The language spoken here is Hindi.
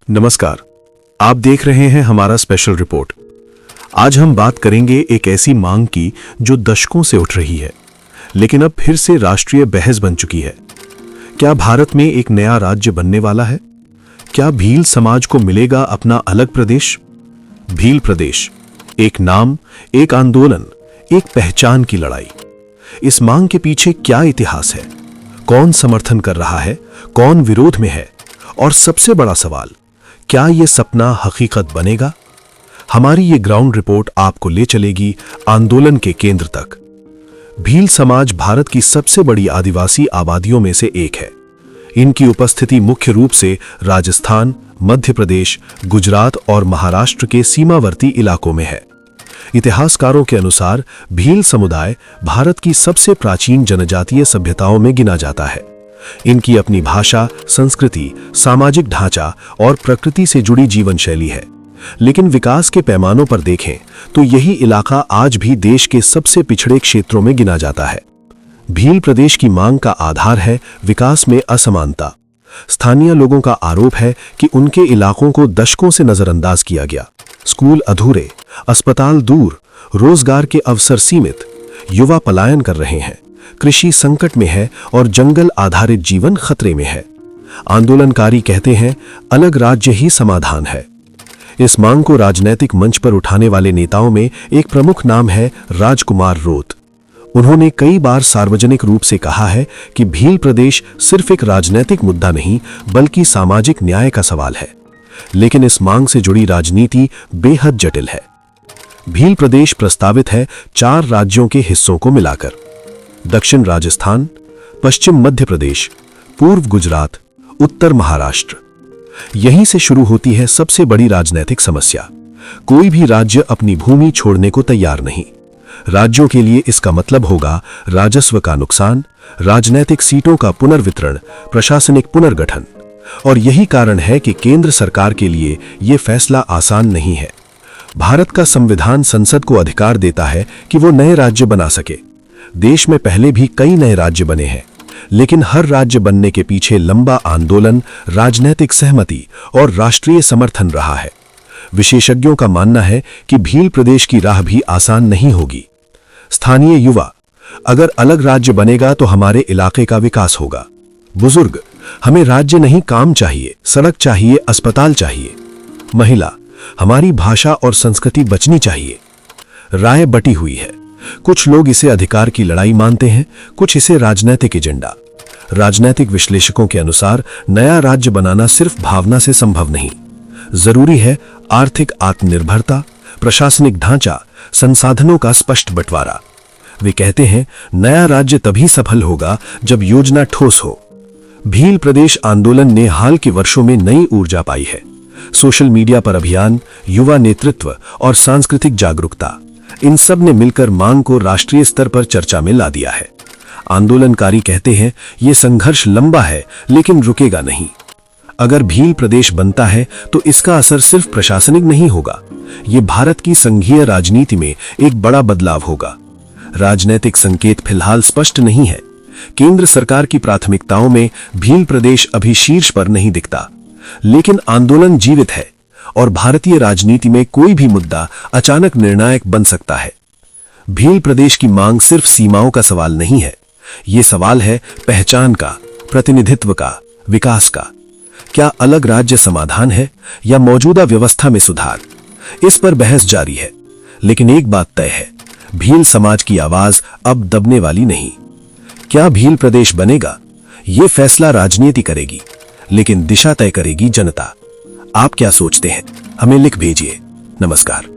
नमस्कार, आप देख रहे हैं हमारा स्पेशल रिपोर्ट। आज हम बात करेंगे एक ऐसी मांग की जो दशकों से उठ रही है, लेकिन अब फिर से राष्ट्रीय बहस बन चुकी है। क्या भारत में एक नया राज्य बनने वाला है? क्या भील समाज को मिलेगा अपना अलग प्रदेश? भील प्रदेश, एक नाम, एक आंदोलन, एक पहचान की लड़ाई। इस मांग के पीछे क्या इतिहास है? कौन समर्थन कर रहा है, कौन विरोध में है? और सबसे बड़ा सवाल, क्या यह सपना हकीकत बनेगा? हमारी ये ग्राउंड रिपोर्ट आपको ले चलेगी आंदोलन के केंद्र तक। भील समाज भारत की सबसे बड़ी आदिवासी आबादियों में से एक है। इनकी उपस्थिति मुख्य रूप से राजस्थान, मध्य प्रदेश, गुजरात और महाराष्ट्र के सीमावर्ती इलाकों में है। इतिहासकारों के अनुसार भील समुदाय भारत की सबसे प्राचीन जनजातीय सभ्यताओं में गिना जाता है। इनकी अपनी भाषा, संस्कृति, सामाजिक ढांचा और प्रकृति से जुड़ी जीवन शैली है। लेकिन विकास के पैमानों पर देखें तो यही इलाका आज भी देश के सबसे पिछड़े क्षेत्रों में गिना जाता है। भील प्रदेश की मांग का आधार है विकास में असमानता। स्थानीय लोगों का आरोप है कि उनके इलाकों को दशकों से नजरअंदाज किया गया। स्कूल अधूरे, अस्पताल दूर, रोजगार के अवसर सीमित, युवा पलायन कर रहे हैं, कृषि संकट में है और जंगल आधारित जीवन खतरे में है। आंदोलनकारी कहते हैं अलग राज्य ही समाधान है। इस मांग को राजनैतिक मंच पर उठाने वाले नेताओं में एक प्रमुख नाम है राजकुमार रोत। उन्होंने कई बार सार्वजनिक रूप से कहा है कि भील प्रदेश सिर्फ एक राजनीतिक मुद्दा नहीं बल्कि सामाजिक न्याय का सवाल है। लेकिन इस मांग से जुड़ी राजनीति बेहद जटिल है। भील प्रदेश प्रस्तावित है 4 राज्यों के हिस्सों को मिलाकर: दक्षिण राजस्थान, पश्चिम मध्य प्रदेश, पूर्व गुजरात, उत्तर महाराष्ट्र। यहीं से शुरू होती है सबसे बड़ी राजनीतिक समस्या। कोई भी राज्य अपनी भूमि छोड़ने को तैयार नहीं। राज्यों के लिए इसका मतलब होगा राजस्व का नुकसान, राजनीतिक सीटों का पुनर्वितरण, प्रशासनिक पुनर्गठन। और यही कारण है कि केंद्र सरकार के लिए यह फैसला आसान नहीं है। भारत का संविधान संसद को अधिकार देता है कि वो नए राज्य बना सके। देश में पहले भी कई नए राज्य बने हैं, लेकिन हर राज्य बनने के पीछे लंबा आंदोलन, राजनीतिक सहमति और राष्ट्रीय समर्थन रहा है। विशेषज्ञों का मानना है कि भील प्रदेश की राह भी आसान नहीं होगी। स्थानीय युवा, अगर अलग राज्य बनेगा तो हमारे इलाके का विकास होगा। बुजुर्ग, हमें राज्य नहीं काम चाहिए, सड़क चाहिए, अस्पताल चाहिए। महिला, हमारी भाषा और संस्कृति बचनी चाहिए। राय बटी हुई है। कुछ लोग इसे अधिकार की लड़ाई मानते हैं, कुछ इसे राजनीतिक एजेंडा। राजनीतिक विश्लेषकों के अनुसार नया राज्य बनाना सिर्फ भावना से संभव नहीं। जरूरी है आर्थिक आत्मनिर्भरता, प्रशासनिक ढांचा, संसाधनों का स्पष्ट बंटवारा। वे कहते हैं नया राज्य तभी सफल होगा जब योजना ठोस हो। भील प्रदेश आंदोलन ने हाल के वर्षों में नई ऊर्जा पाई है। सोशल मीडिया पर अभियान, युवा नेतृत्व और सांस्कृतिक जागरूकता, इन सब ने मिलकर मांग को राष्ट्रीय स्तर पर चर्चा में ला दिया है। आंदोलनकारी कहते हैं यह संघर्ष लंबा है लेकिन रुकेगा नहीं। अगर भील प्रदेश बनता है तो इसका असर सिर्फ प्रशासनिक नहीं होगा, यह भारत की संघीय राजनीति में एक बड़ा बदलाव होगा। राजनीतिक संकेत फिलहाल स्पष्ट नहीं है। केंद्र सरकार की प्राथमिकताओं में भील प्रदेश अभी शीर्ष पर नहीं दिखता, लेकिन आंदोलन जीवित है और भारतीय राजनीति में कोई भी मुद्दा अचानक निर्णायक बन सकता है। भील प्रदेश की मांग सिर्फ सीमाओं का सवाल नहीं है, यह सवाल है पहचान का, प्रतिनिधित्व का, विकास का। क्या अलग राज्य समाधान है या मौजूदा व्यवस्था में सुधार? इस पर बहस जारी है, लेकिन एक बात तय है, भील समाज की आवाज अब दबने वाली नहीं। क्या भील प्रदेश बनेगा? यह फैसला राजनीति करेगी, लेकिन दिशा तय करेगी जनता। आप क्या सोचते हैं? हमें लिख भेजिए। नमस्कार।